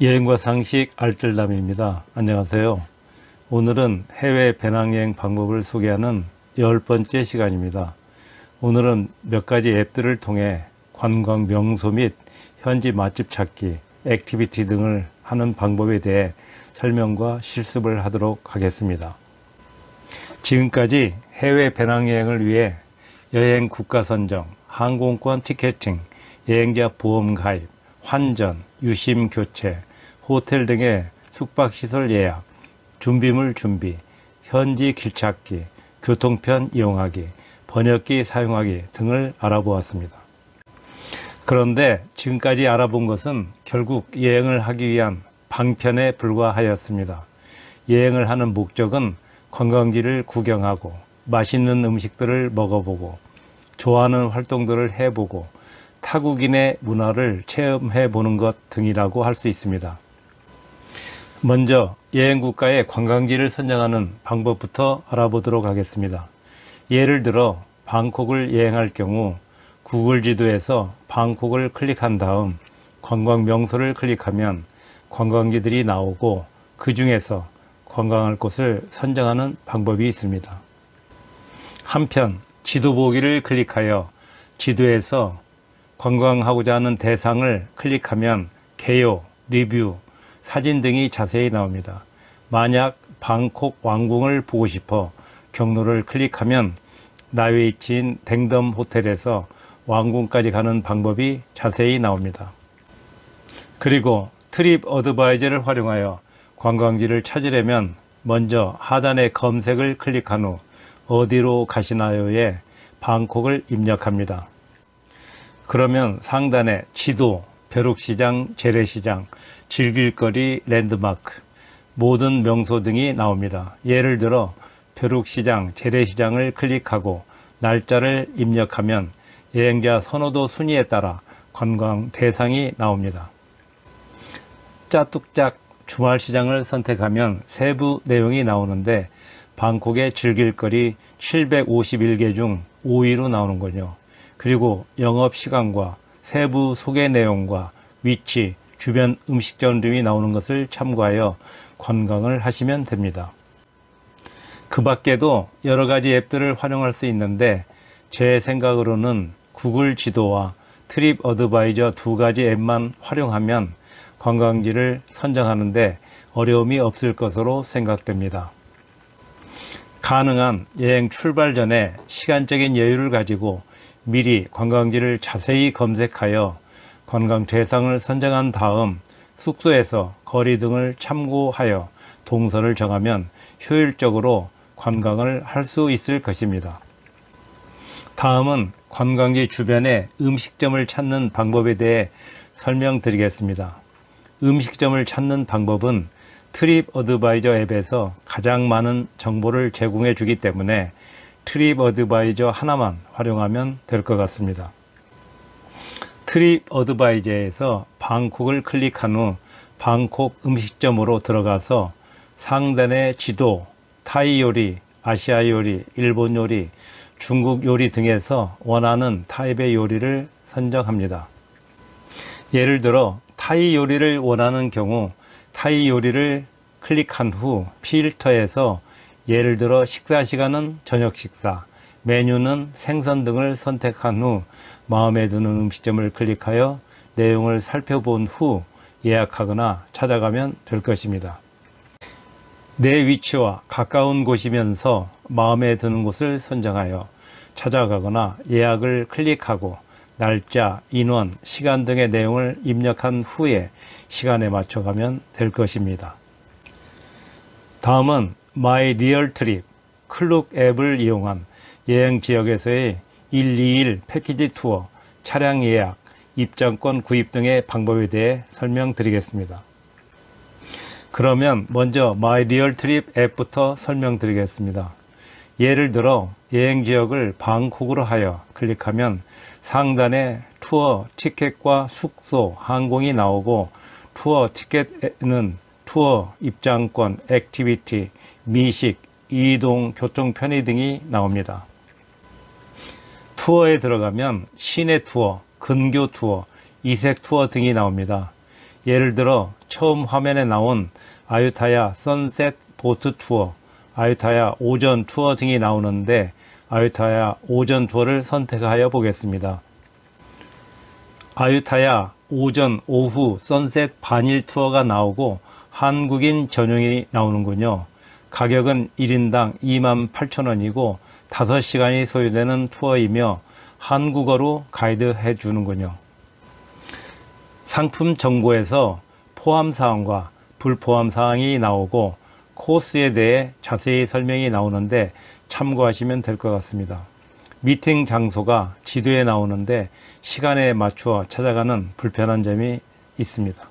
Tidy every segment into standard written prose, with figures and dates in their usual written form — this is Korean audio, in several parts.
여행과 상식 알뜰남입니다. 안녕하세요. 오늘은 해외 배낭여행 방법을 소개하는 10번째 시간입니다. 오늘은 몇 가지 앱들을 통해 관광 명소 및 현지 맛집 찾기, 액티비티 등을 하는 방법에 대해 설명과 실습을 하도록 하겠습니다. 지금까지 해외 배낭여행을 위해 여행 국가 선정, 항공권 티켓팅, 여행자 보험 가입, 환전, 유심 교체, 호텔 등의 숙박시설 예약, 준비물 준비, 현지 길 찾기, 교통편 이용하기, 번역기 사용하기 등을 알아보았습니다. 그런데 지금까지 알아본 것은 결국 여행을 하기 위한 방편에 불과하였습니다. 여행을 하는 목적은 관광지를 구경하고 맛있는 음식들을 먹어보고 좋아하는 활동들을 해보고 타국인의 문화를 체험해 보는 것 등이라고 할 수 있습니다. 먼저 여행국가의 관광지를 선정하는 방법부터 알아보도록 하겠습니다. 예를 들어 방콕을 여행할 경우 구글 지도에서 방콕을 클릭한 다음 관광 명소를 클릭하면 관광지들이 나오고 그 중에서 관광할 곳을 선정하는 방법이 있습니다. 한편 지도 보기를 클릭하여 지도에서 관광하고자 하는 대상을 클릭하면 개요, 리뷰, 사진 등이 자세히 나옵니다. 만약 방콕 왕궁을 보고 싶어 경로를 클릭하면 나웨이치인 댕덤 호텔에서 왕궁까지 가는 방법이 자세히 나옵니다. 그리고 트립 어드바이저를 활용하여 관광지를 찾으려면 먼저 하단의 검색을 클릭한 후 어디로 가시나요에 방콕을 입력합니다. 그러면 상단에 지도, 벼룩시장, 재래시장, 즐길거리, 랜드마크, 모든 명소 등이 나옵니다. 예를 들어 벼룩시장, 재래시장을 클릭하고 날짜를 입력하면 여행자 선호도 순위에 따라 관광 대상이 나옵니다. 짜뚝짝 주말시장을 선택하면 세부 내용이 나오는데 방콕의 즐길거리 751개 중 5위로 나오는군요. 그리고 영업시간과 세부 소개 내용과 위치, 주변 음식점 등이 나오는 것을 참고하여 관광을 하시면 됩니다. 그 밖에도 여러 가지 앱들을 활용할 수 있는데 제 생각으로는 구글 지도와 트립 어드바이저 두 가지 앱만 활용하면 관광지를 선정하는데 어려움이 없을 것으로 생각됩니다. 가능한 여행 출발 전에 시간적인 여유를 가지고 미리 관광지를 자세히 검색하여 관광 대상을 선정한 다음 숙소에서 거리 등을 참고하여 동선을 정하면 효율적으로 관광을 할 수 있을 것입니다. 다음은 관광지 주변에 음식점을 찾는 방법에 대해 설명드리겠습니다. 음식점을 찾는 방법은 트립 어드바이저 앱에서 가장 많은 정보를 제공해 주기 때문에 트립 어드바이저 하나만 활용하면 될 것 같습니다. 트립 어드바이저에서 방콕을 클릭한 후 방콕 음식점으로 들어가서 상단의 지도, 타이 요리, 아시아 요리, 일본 요리, 중국 요리 등에서 원하는 타입의 요리를 선정합니다. 예를 들어 타이 요리를 원하는 경우 타이 요리를 클릭한 후 필터에서 예를 들어 식사 시간은 저녁 식사, 메뉴는 생선 등을 선택한 후 마음에 드는 음식점을 클릭하여 내용을 살펴본 후 예약하거나 찾아가면 될 것입니다. 내 위치와 가까운 곳이면서 마음에 드는 곳을 선정하여 찾아가거나 예약을 클릭하고 날짜, 인원, 시간 등의 내용을 입력한 후에 시간에 맞춰 가면 될 것입니다. 다음은 마이 리얼 트립, 클룩 앱을 이용한 여행 지역에서의 1, 2일 패키지 투어, 차량 예약, 입장권 구입 등의 방법에 대해 설명드리겠습니다. 그러면 먼저 마이 리얼 트립 앱부터 설명드리겠습니다. 예를 들어 여행 지역을 방콕으로 하여 클릭하면 상단에 투어 티켓과 숙소, 항공이 나오고 투어 티켓에는 투어, 입장권, 액티비티, 미식, 이동, 교통 편의 등이 나옵니다. 투어에 들어가면 시내 투어, 근교 투어, 이색 투어 등이 나옵니다. 예를 들어 처음 화면에 나온 아유타야 선셋 보트 투어, 아유타야 오전 투어 등이 나오는데 아유타야 오전 투어를 선택하여 보겠습니다. 아유타야 오전, 오후, 선셋 반일 투어가 나오고 한국인 전용이 나오는군요. 가격은 1인당 28,000원이고 5시간이 소요되는 투어이며 한국어로 가이드 해주는군요. 상품 정보에서 포함사항과 불포함사항이 나오고 코스에 대해 자세히 설명이 나오는데 참고하시면 될 것 같습니다. 미팅 장소가 지도에 나오는데 시간에 맞추어 찾아가는 불편한 점이 있습니다.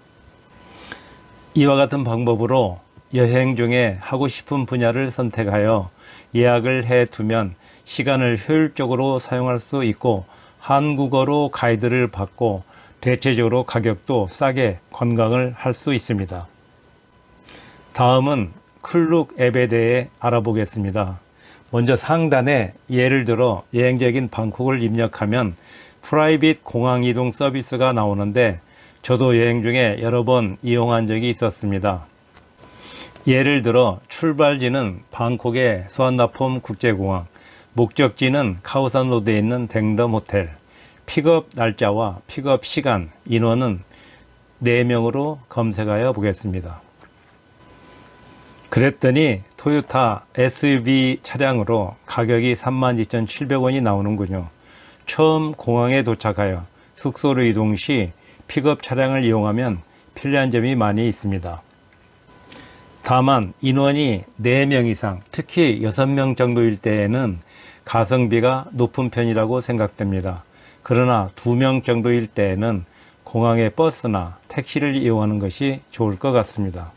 이와 같은 방법으로 여행 중에 하고 싶은 분야를 선택하여 예약을 해 두면 시간을 효율적으로 사용할 수 있고 한국어로 가이드를 받고 대체적으로 가격도 싸게 관광을 할 수 있습니다. 다음은 클룩 앱에 대해 알아보겠습니다. 먼저 상단에 예를 들어 여행지인 방콕을 입력하면 프라이빗 공항 이동 서비스가 나오는데 저도 여행 중에 여러 번 이용한 적이 있었습니다. 예를 들어 출발지는 방콕의 수완나폼 국제공항, 목적지는 카오산 로드에 있는 댕덤 호텔, 픽업 날짜와 픽업 시간, 인원은 4명으로 검색하여 보겠습니다. 그랬더니 토요타 SUV 차량으로 가격이 32,700원이 나오는군요. 처음 공항에 도착하여 숙소로 이동 시 픽업 차량을 이용하면 편리한 점이 많이 있습니다. 다만 인원이 4명 이상, 특히 6명 정도일 때에는 가성비가 높은 편이라고 생각됩니다. 그러나 2명 정도일 때에는 공항의 버스나 택시를 이용하는 것이 좋을 것 같습니다.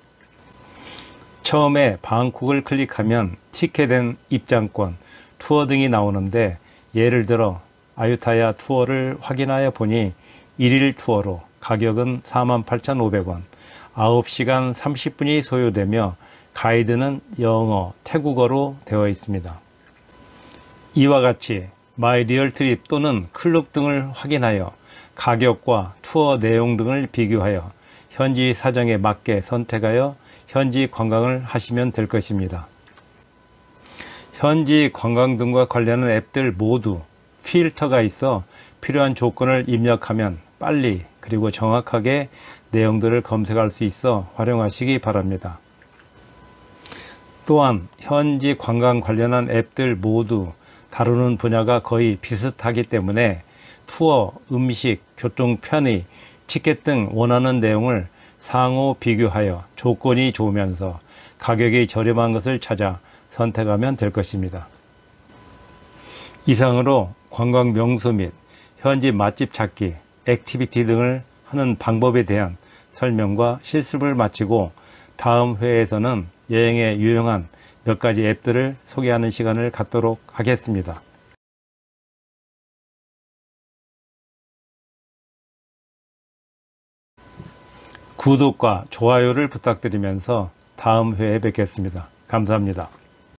처음에 방콕을 클릭하면 티켓앤 입장권, 투어 등이 나오는데 예를 들어 아유타야 투어를 확인하여 보니 1일 투어로 가격은 48,500원, 9시간 30분이 소요되며 가이드는 영어, 태국어로 되어 있습니다. 이와 같이 마이 리얼 트립 또는 클룩 등을 확인하여 가격과 투어 내용 등을 비교하여 현지 사정에 맞게 선택하여 현지 관광을 하시면 될 것입니다. 현지 관광 등과 관련한 앱들 모두 필터가 있어 필요한 조건을 입력하면 빨리 그리고 정확하게 내용들을 검색할 수 있어 활용하시기 바랍니다. 또한 현지 관광 관련한 앱들 모두 다루는 분야가 거의 비슷하기 때문에 투어, 음식, 교통 편의, 티켓 등 원하는 내용을 상호 비교하여 조건이 좋으면서 가격이 저렴한 것을 찾아 선택하면 될 것입니다. 이상으로 관광 명소 및 현지 맛집 찾기, 액티비티 등을 하는 방법에 대한 설명과 실습을 마치고 다음 회에서는 여행에 유용한 몇 가지 앱들을 소개하는 시간을 갖도록 하겠습니다. 구독과 좋아요를 부탁드리면서 다음 회에 뵙겠습니다. 감사합니다.